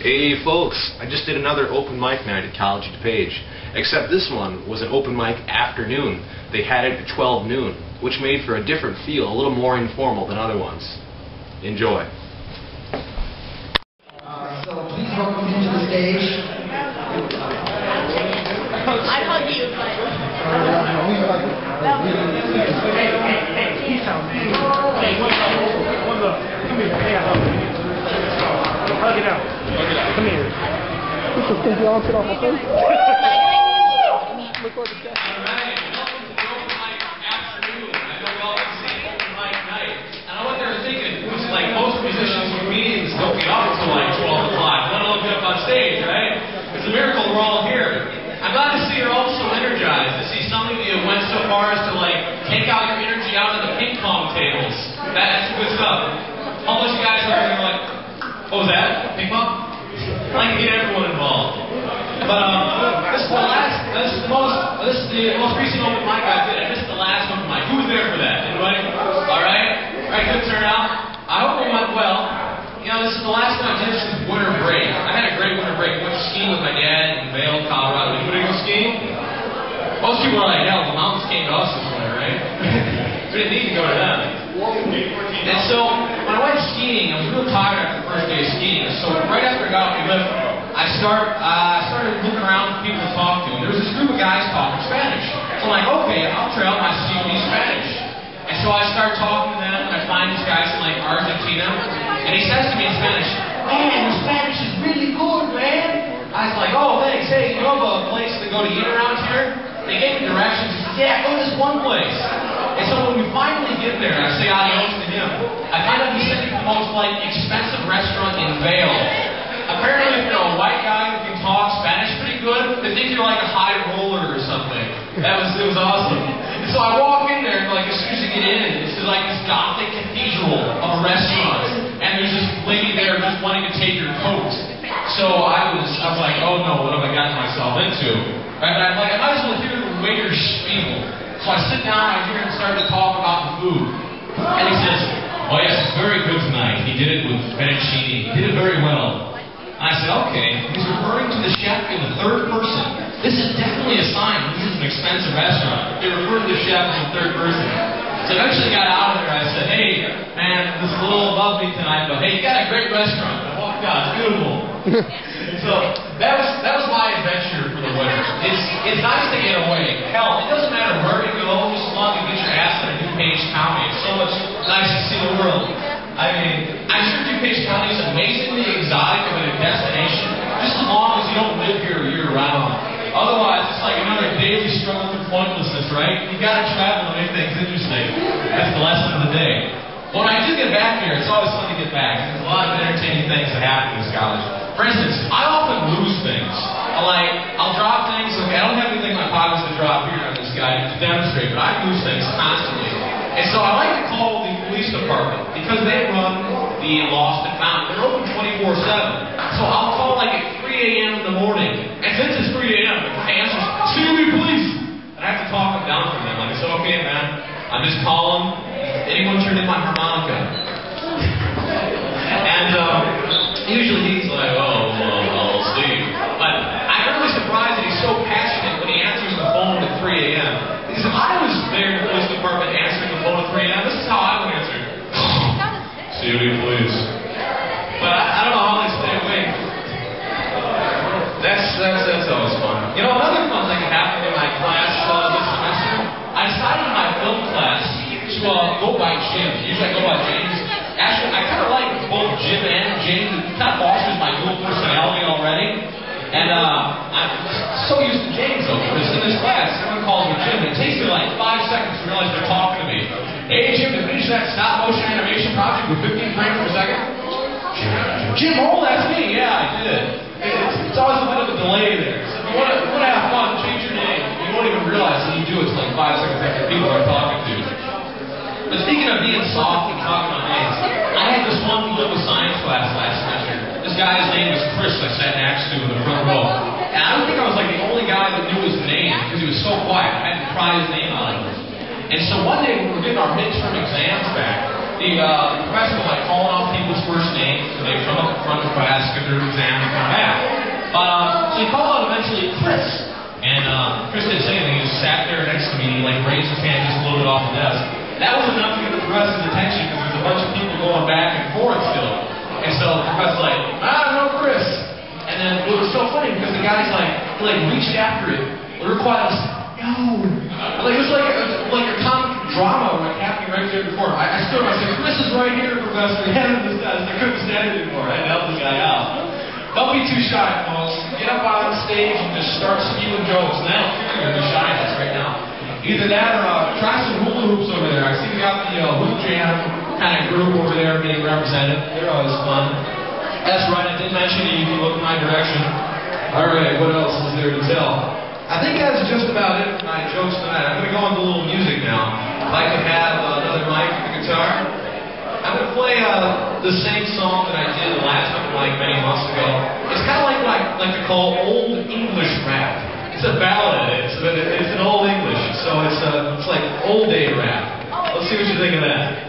Hey folks, I just did another open mic night at College of DuPage, except this one was an open mic afternoon. They had it at 12 noon, which made for a different feel, a little more informal than other ones. Enjoy. So please welcome him to the stage. I'd hug you, but... He's out, man. Hey, one look. Come here. Hey, hug it out. Come here. Think you all sit off my face? Look what the cat. Like most musicians and comedians don't get up until like 12 o'clock, let alone get up on stage, right? It's a miracle we're all here. I'm glad to see you're all so energized, to see some of you went so far as to like take out your energy out of the ping pong tables. That's good stuff. All those guys are like, what was that? Ping pong? I like to get everyone involved. But this is the most recent open mic I did, and this is the last open mic. Who was there for that? Anybody? Alright, good turnout. I hope it went well. You know, this is the last one I did since winter break. I had a great winter break. I went skiing with my dad in Vail, Colorado. Anybody go skiing? Most people are like, hell, the mountains came to us this winter, right? We didn't need to go to them. And so, when I went skiing, I was real tired after the first day of skiing. So, right after I got off the lift, I started looking around for people to talk to. And there was this group of guys talking Spanish. So I'm like, okay, I'll try out my ski with Spanish. And so I start talking to them, and I find this guy from like Argentina, and he says to me in Spanish, "Man, your Spanish is really good, man." I was like, "Oh, thanks. Hey, you know of a place to go to eat around here?" They gave me directions. He says, "Yeah, go to this one place." And so when we finally get there, I say adios to him. I find out he's sitting at the most like expensive restaurant in Vail. Apparently, if you're a white guy who can talk Spanish pretty good, they think you're like a high roller or something. It was awesome. And so I walk in there, and like as soon as you get in, it's like this gothic cathedral of a restaurant, and there's this lady there just wanting to take your coat. So I was like, oh no, what have I gotten myself into? Right? But I'm like, I might as well hear the waiter's spiel. So I sit down, I hear him start to talk about the food, and he says, "Oh yes, it's very good tonight. He did it with fettuccine. He did it very well." I said, okay. He's referring to the chef in the third person. This is definitely a sign this is an expensive restaurant. They refer to the chef in the third person. So I eventually got out of there. I said, hey, man, this is a little above me tonight, but hey, you got a great restaurant. I walked out. It's beautiful. So that was my adventure for the winter. It's nice to get away. Hell, it doesn't matter where you go, just as long as you get your ass in DuPage County. It's so much nice to see the world. I mean, I'm sure DuPage County is amazingly exotic of a destination, just as long as you don't live here year-round. Otherwise, it's like another daily struggle through pointlessness, right? You gotta travel to make things interesting. That's the lesson of the day. When I do get back here, it's always fun to get back. There's a lot of entertaining things that happen in this college. For instance, I often lose things. I'll drop things. Okay, I don't have anything in my pockets to drop here on this guy to demonstrate, but I lose things constantly. And so I like to call the police department because they run the lost and found. They're open 24/7. So I'll call like at 3 a.m. in the morning. And since it's 3 a.m., the guy answers, "Excuse me, police." And I have to talk him down from them. Like, it's okay, man. I'm just calling. Anyone turn in my harmonica? And usually he's like, oh, well, I'll see. But I'm really surprised that he's so passionate when he answers the phone at 3 a.m. Because if I was there in the police department answering the phone at 3 a.m., this is how I would answer. COD, please. But I don't know how they stay awake. That's always fun. You know, another fun thing that happened in my class this semester, I decided in my film class to go by Jim. Usually I go by James. Actually, I kind of like both Jim and James. It kind of fosters my dual personality already. And I'm so used to James, though, because in this class, everyone calls me Jim. It takes me like 5 seconds to realize they're talking to me. Hey, Jim, to finish that stop-motion animation project with 15 frames per second? Jim, oh, that's me. Yeah, I did. It's always a bit of a delay there. So if you want to have fun, change your name. You won't even realize that you do it like 5 seconds after people are talking to you. But speaking of being soft and talking on names, I had this one political science class last semester. This guy's name was Chris, I sat next to in the front row. And I don't think I was like the only guy that knew his name because he was so quiet. I had to pry his name out of him. And so one day when we were getting our midterm exams back, the professor was like calling off people's first names, so they come up in front of the class, get their exam, and come back. So he called out eventually Chris. And Chris didn't say anything, he just sat there next to me, and he like raised his hand just loaded off the desk. That was enough to get the professor's attention because there's a bunch of people going back and forth still. And so the professor's like, no Chris. And then it was so funny because the guy's like, he like reached after it, but required us, no. Like, it was like a comic drama like happening right there before. I stood up, I said, Chris is right here, Professor. He handed this desk. I couldn't stand it anymore. I had to help the guy out. Don't be too shy, folks. Get up on stage and just start spewing jokes. And I don't feel you're going to be shy this right now. Either that or try some hula hoops over there. I see we got the hoop jam kind of group over there being represented. They're always fun. That's right, I did mention you can look in my direction. Alright, what else is there to tell? I think that's just about it for my jokes tonight. I'm going to go into a little music now. If I could have another mic for the guitar. I'm going to play the same song that I did the last time, like many months ago. It's kind of like to call old English rap. It's a ballad. It's an old English, so it's like old day rap. Let's see what you think of that.